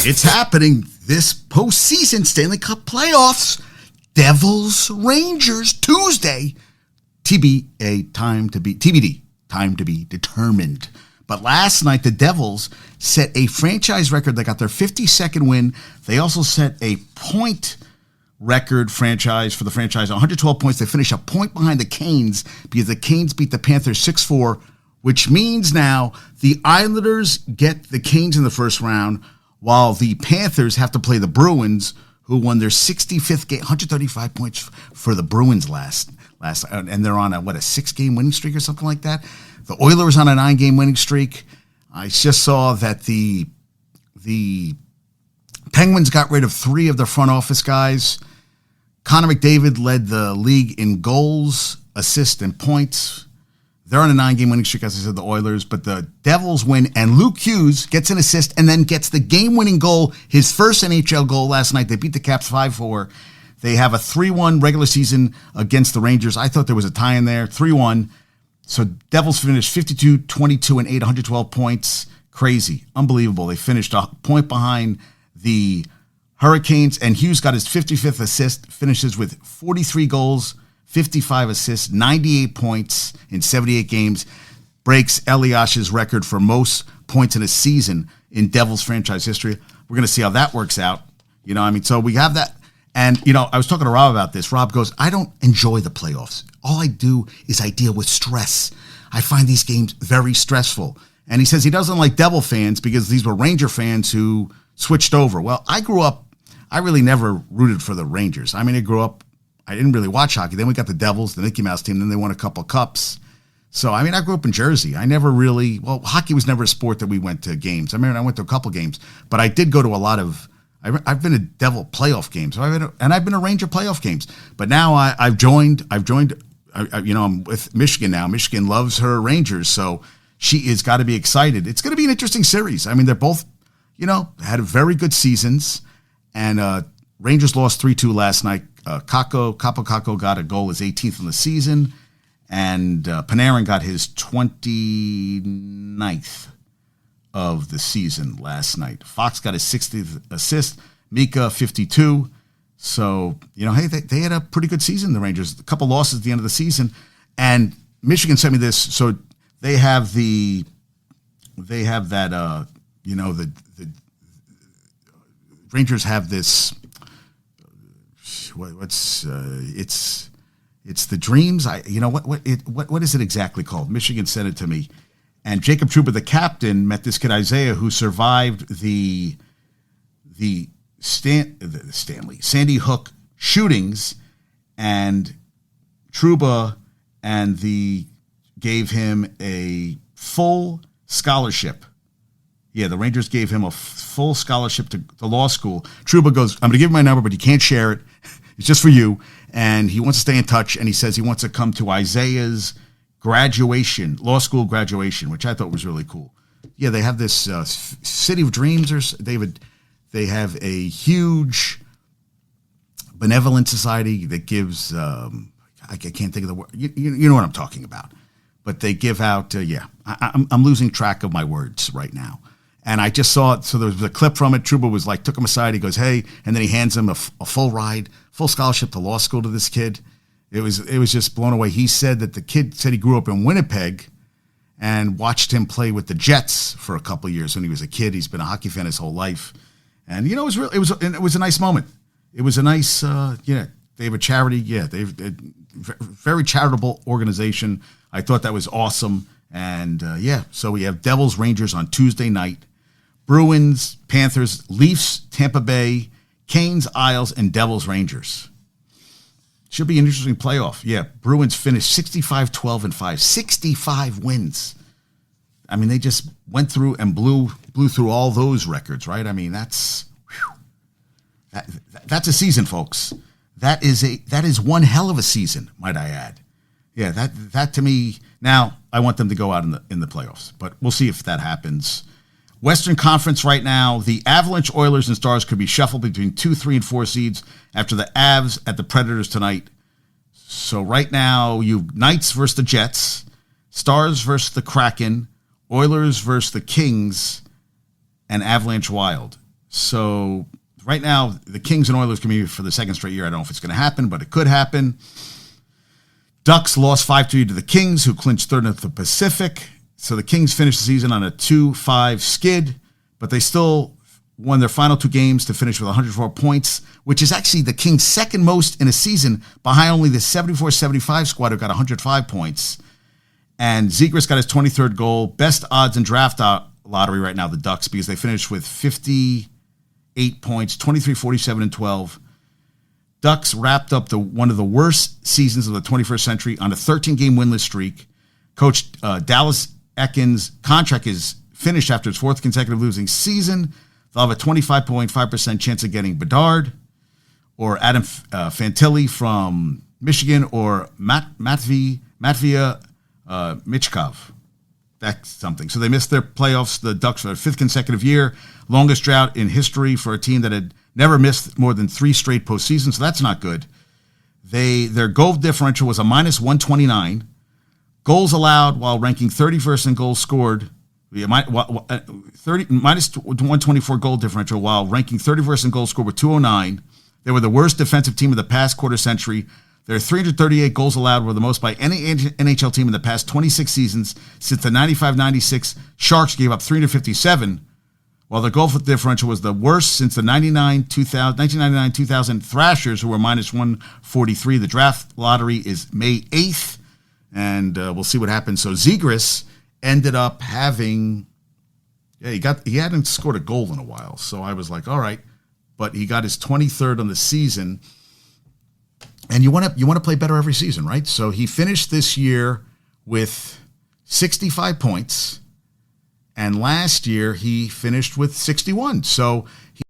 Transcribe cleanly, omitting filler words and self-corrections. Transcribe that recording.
It's happening this postseason Stanley Cup playoffs. Devils Rangers Tuesday. TBD, time to be determined. But last night the Devils set a franchise record. They got their 52nd win. They also set a point record for the franchise, 112 points. They finished a point behind the Canes because the Canes beat the Panthers 6-4, which means now the Islanders get the Canes in the first round, while the Panthers have to play the Bruins, who won their 65th game, 135 points for the Bruins last, and they're on a 6-game winning streak or something like that. The Oilers on a 9-game winning streak. I just saw that the Penguins got rid of 3 of their front office guys. Connor McDavid led the league in goals, assists, and points. They're on a 9-game winning streak, as I said, the Oilers, but the Devils win, and Luke Hughes gets an assist and then gets the game-winning goal, his first NHL goal last night. They beat the Caps 5-4. They have a 3-1 regular season against the Rangers. I thought there was a tie in there, 3-1. So Devils finished 52-22-8, 112 points. Crazy, unbelievable. They finished a point behind the Hurricanes, and Hughes got his 55th assist, finishes with 43 goals, 55 assists, 98 points in 78 games, breaks Eliash's record for most points in a season in Devils franchise history. We're going to see how that works out. So we have that. And, I was talking to Rob about this. Rob goes, I don't enjoy the playoffs. All I do is I deal with stress. I find these games very stressful. And he says he doesn't like Devil fans because these were Ranger fans who switched over. Well, I really never rooted for the Rangers. I didn't really watch hockey. Then we got the Devils, the Mickey Mouse team. Then they won a couple cups. So, I grew up in Jersey. Hockey was never a sport that we went to games. I went to a couple games, but I did go to a lot of, I've been to Devil playoff games. I've been to Ranger playoff games. But now I'm with Michigan now. Michigan loves her Rangers, so she is got to be excited. It's going to be an interesting series. They're both, had very good seasons, and Rangers lost 3-2 last night. Capo got a goal, his 18th in the season, and Panarin got his 29th of the season last night. Fox got his 60th assist, Mika 52. So, hey, they had a pretty good season, the Rangers. A couple losses at the end of the season, and Michigan sent me this. So they have the Rangers have this. It's the Dreams. What is it exactly called? Michigan sent it to me, and Jacob Trouba, the captain, met this kid Isaiah who survived the Sandy Hook shootings, and Trouba gave him a full scholarship. Yeah, the Rangers gave him a full scholarship to law school. Trouba goes, I'm going to give you my number, but you can't share it. It's just for you. And he wants to stay in touch, and he says he wants to come to Isaiah's law school graduation, which I thought was really cool. Yeah, they have this City of Dreams, they have a huge benevolent society that gives, I can't think of the word, you know what I'm talking about. But they give out, I'm losing track of my words right now. And I just saw it. So there was a clip from it. Trouba was took him aside. He goes, hey, and then he hands him a full ride, full scholarship to law school to this kid. It was just blown away. He said that the kid said he grew up in Winnipeg and watched him play with the Jets for a couple of years when he was a kid. He's been a hockey fan his whole life. And, it was a nice moment. It was a nice, they have a charity. Yeah, they've a very charitable organization. I thought that was awesome. And, so we have Devils Rangers on Tuesday night. Bruins, Panthers, Leafs, Tampa Bay, Canes, Isles, and Devils Rangers. Should be an interesting playoff. Yeah, Bruins finished 65-12-5, 65 wins. They just went through and blew through all those records, right? That's a season, folks. That is one hell of a season, might I add. Yeah, that to me. Now I want them to go out in the playoffs, but we'll see if that happens. Western Conference right now, the Avalanche, Oilers, and Stars could be shuffled between 2, 3, and 4 seeds after the Avs at the Predators tonight. So right now, you've Knights versus the Jets, Stars versus the Kraken, Oilers versus the Kings, and Avalanche Wild. So right now, the Kings and Oilers can be for the second straight year. I don't know if it's going to happen, but it could happen. Ducks lost 5-3 to the Kings, who clinched third in the Pacific. So the Kings finished the season on a 2-5 skid, but they still won their final 2 games to finish with 104 points, which is actually the Kings' second most in a season, behind only the 74-75 squad who got 105 points. And Zegras got his 23rd goal. Best odds in draft lottery right now, the Ducks, because they finished with 58 points, 23, 47, and 12. Ducks wrapped up one of the worst seasons of the 21st century on a 13-game winless streak. Coach Dallas Eakins' contract is finished after his 4th consecutive losing season. They'll have a 25.5% chance of getting Bedard or Adam Fantilli from Michigan or Matvei Michkov. That's something. So they missed their playoffs, the Ducks, for their 5th consecutive year. Longest drought in history for a team that had never missed more than 3 straight postseasons, so that's not good. Their goal differential was a minus 129. Goals allowed while ranking 31st in goals scored. Minus 124 goal differential while ranking 31st in goals scored with 209. They were the worst defensive team of the past quarter century. Their 338 goals allowed were the most by any NHL team in the past 26 seasons since the 95-96 Sharks gave up 357, while their goal differential was the worst since the 1999-2000 Thrashers, who were minus 143. The draft lottery is May 8th, and we'll see what happens. So Zegras ended up having, he hadn't scored a goal in a while, so I was like, all right, but he got his 23rd on the season. And you want to play better every season, right? So he finished this year with 65 points, and last year he finished with 61. So